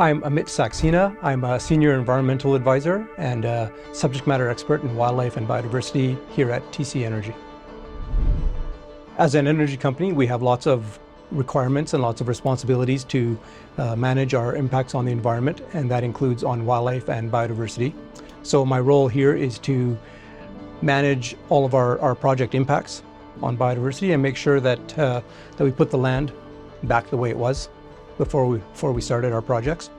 I'm Amit Saxena. I'm a senior environmental advisor and a subject matter expert in wildlife and biodiversity here at TC Energy. As an energy company, we have lots of requirements and lots of responsibilities to manage our impacts on the environment, and that includes on wildlife and biodiversity. So my role here is to manage all of our project impacts on biodiversity and make sure that we put the land back the way it was before we started our projects,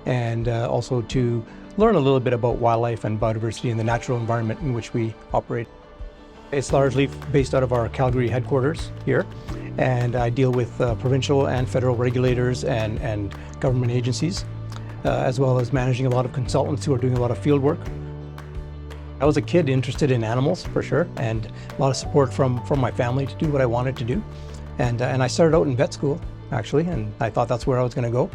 and also to learn a little bit about wildlife and biodiversity in the natural environment in which we operate. It's largely based out of our Calgary headquarters here, and I deal with provincial and federal regulators and government agencies, as well as managing a lot of consultants who are doing a lot of field work. I was a kid interested in animals, for sure, and a lot of support from my family to do what I wanted to do. And I started out in vet school, actually, and I thought that's where I was going to go.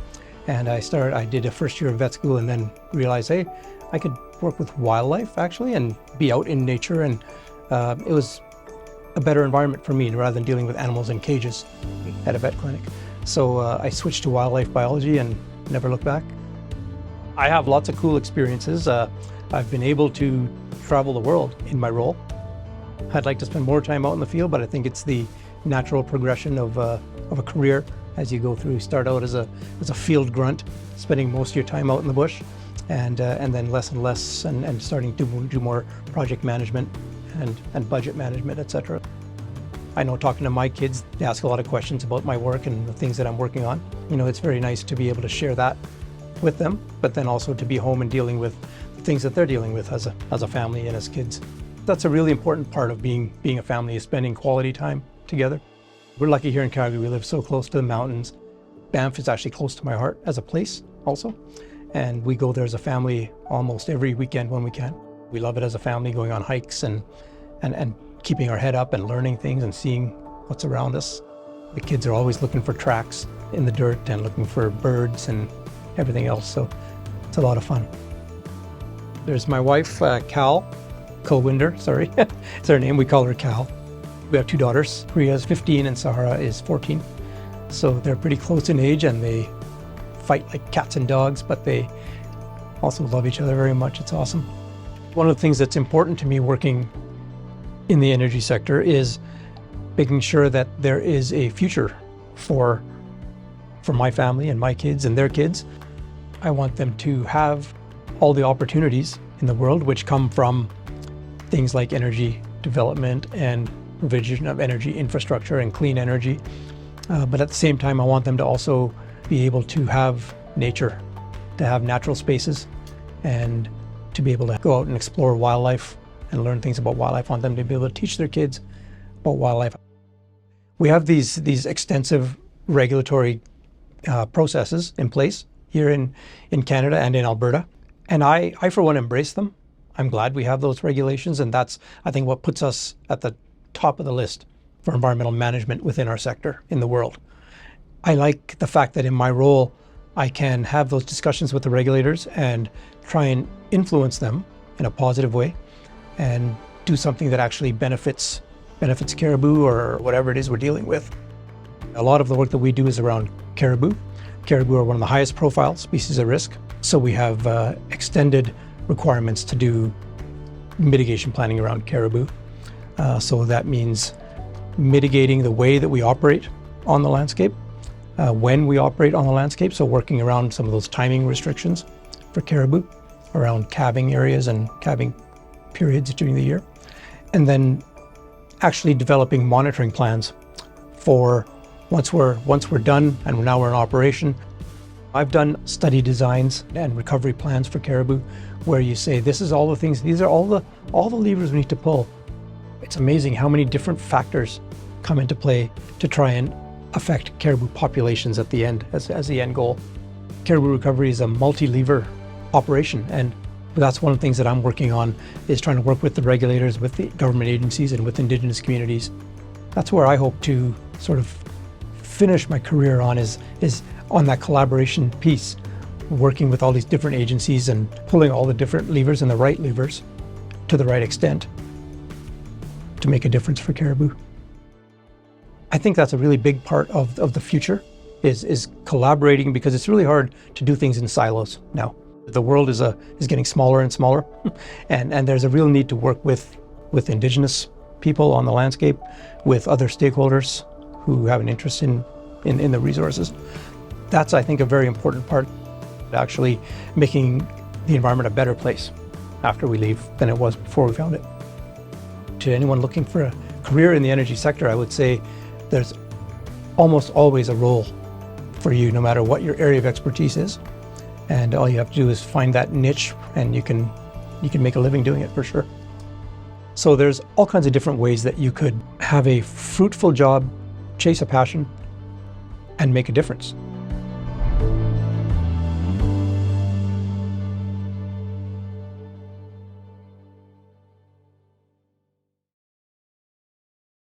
And I did a first year of vet school and then realized, hey, I could work with wildlife, actually, and be out in nature. And it was a better environment for me rather than dealing with animals in cages at a vet clinic. So I switched to wildlife biology and never looked back. I have lots of cool experiences. I've been able to travel the world in my role. I'd like to spend more time out in the field, but I think it's the natural progression of a career as you go through. You start out as a field grunt, spending most of your time out in the bush, and then less and less, and starting to do more project management and budget management, etc. I know, talking to my kids, they ask a lot of questions about my work and the things that I'm working on. You know, it's very nice to be able to share that with them, but then also to be home and dealing with the things that they're dealing with as a family and as kids. That's a really important part of being a family, is spending quality time together. We're lucky here in Calgary. We live so close to the mountains. Banff is actually close to my heart as a place also, and we go there as a family almost every weekend when we can. We love it as a family, going on hikes and keeping our head up and learning things and seeing what's around us. The kids are always looking for tracks in the dirt and looking for birds and everything else, so it's a lot of fun. There's my wife, Cal Colwinder, sorry, it's her name, we call her Cal. We have two daughters, Priya is 15 and Sahara is 14. So they're pretty close in age and they fight like cats and dogs, but they also love each other very much. It's awesome. One of the things that's important to me working in the energy sector is making sure that there is a future for my family and my kids and their kids. I want them to have all the opportunities in the world which come from things like energy development and provision of energy infrastructure and clean energy. But at the same time, I want them to also be able to have nature, to have natural spaces, and to be able to go out and explore wildlife and learn things about wildlife. I want them to be able to teach their kids about wildlife. We have these extensive regulatory processes in place here in Canada and in Alberta. And I for one, embrace them. I'm glad we have those regulations, and that's, I think, what puts us at the top of the list for environmental management within our sector in the world. I like the fact that in my role, I can have those discussions with the regulators and try and influence them in a positive way and do something that actually benefits caribou or whatever it is we're dealing with. A lot of the work that we do is around caribou. Caribou are one of the highest profile species at risk, so we have extended requirements to do mitigation planning around caribou. So that means mitigating the way that we operate on the landscape, when we operate on the landscape, so working around some of those timing restrictions for caribou, around calving areas and calving periods during the year, and then actually developing monitoring plans for once we're done and now we're in operation. I've done study designs and recovery plans for caribou where you say, this is all the things, these are all the levers we need to pull. It's amazing how many different factors come into play to try and affect caribou populations at the end, as the end goal. Caribou recovery is a multi-lever operation, and that's one of the things that I'm working on, is trying to work with the regulators, with the government agencies, and with Indigenous communities. That's where I hope to sort of finish my career on, is on that collaboration piece, working with all these different agencies and pulling all the different levers and the right levers to the right extent to make a difference for caribou. I think that's a really big part of the future is collaborating, because it's really hard to do things in silos now. The world is getting smaller and smaller, and there's a real need to work with Indigenous people on the landscape, with other stakeholders who have an interest in the resources. That's, I think, a very important part, actually making the environment a better place after we leave than it was before we found it. To anyone looking for a career in the energy sector, I would say there's almost always a role for you, no matter what your area of expertise is. And all you have to do is find that niche, and you can make a living doing it, for sure. So there's all kinds of different ways that you could have a fruitful job, chase a passion, and make a difference.